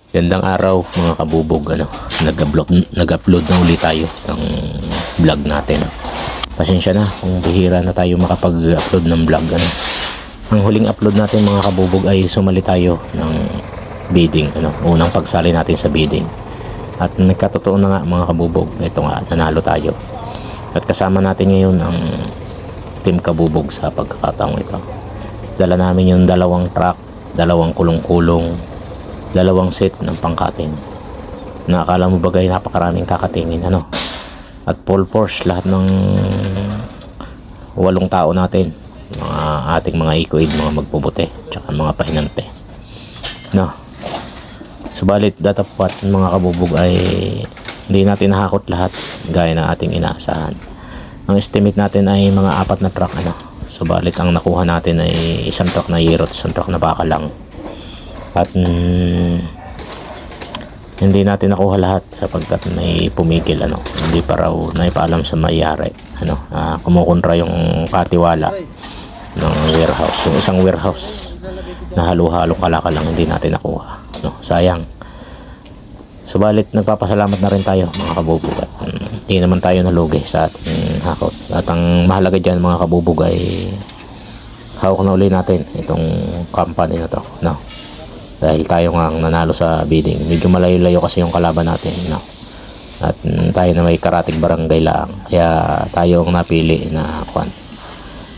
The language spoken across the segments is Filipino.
Gandang araw mga kabubog, nag-upload na ulit tayo ng vlog natin. Pasensya na kung bihira na tayo makapag-upload ng vlog. Ang huling upload natin mga kabubog ay sumali tayo ng bidding, unang pagsali natin sa bidding. At nagkatotoo na nga mga kabubog, ito nga, nanalo tayo. At kasama natin ngayon ang team kabubog sa pagkakataong ito. Dala namin yung 2 truck, 2 kulong-kulong, 2 set ng pangkating. Nakakala mo bagay napakaraming kakatingin, at full force lahat ng 8 tao natin, mga ating mga ikoid, mga magpuputi, tsaka mga pahinante. Subalit datapat mga kabubog ay hindi natin nahakot lahat gaya ng ating inaasahan. Ang estimate natin ay mga 4 na truck, subalit ang nakuha natin ay 1 truck na yero at 1 truck na baka lang. At hindi natin nakuha lahat sapagkat may pumigil, hindi pa raw naipaalam sa may-ari, kumukontra yung katiwala ng warehouse, yung isang warehouse na halo-halong kalakal lang hindi natin nakuha, sayang. Subalit nagpapasalamat na rin tayo mga kabubog, at hindi naman tayo nalugi sa ating hakot. At ang mahalaga dyan mga kabubog ay hawak na uli natin itong company na to, dahil tayo nga ang nanalo sa bidding. Medyo malayo-layo kasi yung kalaban natin, at tayo na may karatig barangay lang, kaya tayo ang napili na kwan.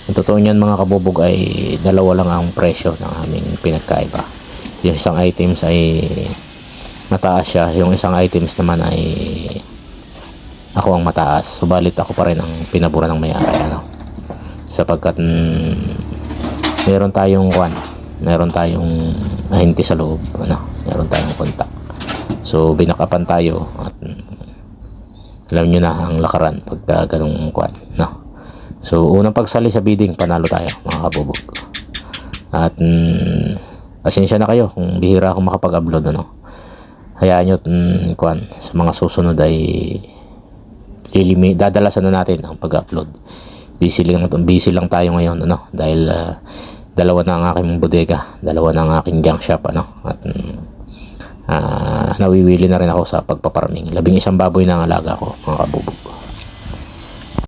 Ang totoo niyan mga kabubog ay 2 lang ang presyo ng aming pinagkaiba. Yung isang items ay mataas siya, yung isang items naman ay ako ang mataas. Subalit ako pa rin ang pinabura ng may-ari, sapagkat meron tayong kwan, meron tayong ahente sa loob, meron tayong kontak. So binakapan tayo, at alam nyo na ang lakaran pagka ganung kwan, So unang pagsali sa bidding, panalo tayo mga kabubog. At pasensya na kayo kung bihira ako makapag-upload, hayaan nyo kwan, sa mga susunod ay dadalasan na natin ang pag-upload. Busy lang tayo ngayon, dahil 2 na ang aking bodega, 2 na ang aking junk shop, at nawiwili na rin ako sa pagpaparming. 11 baboy na ang alaga ko mga kabubog.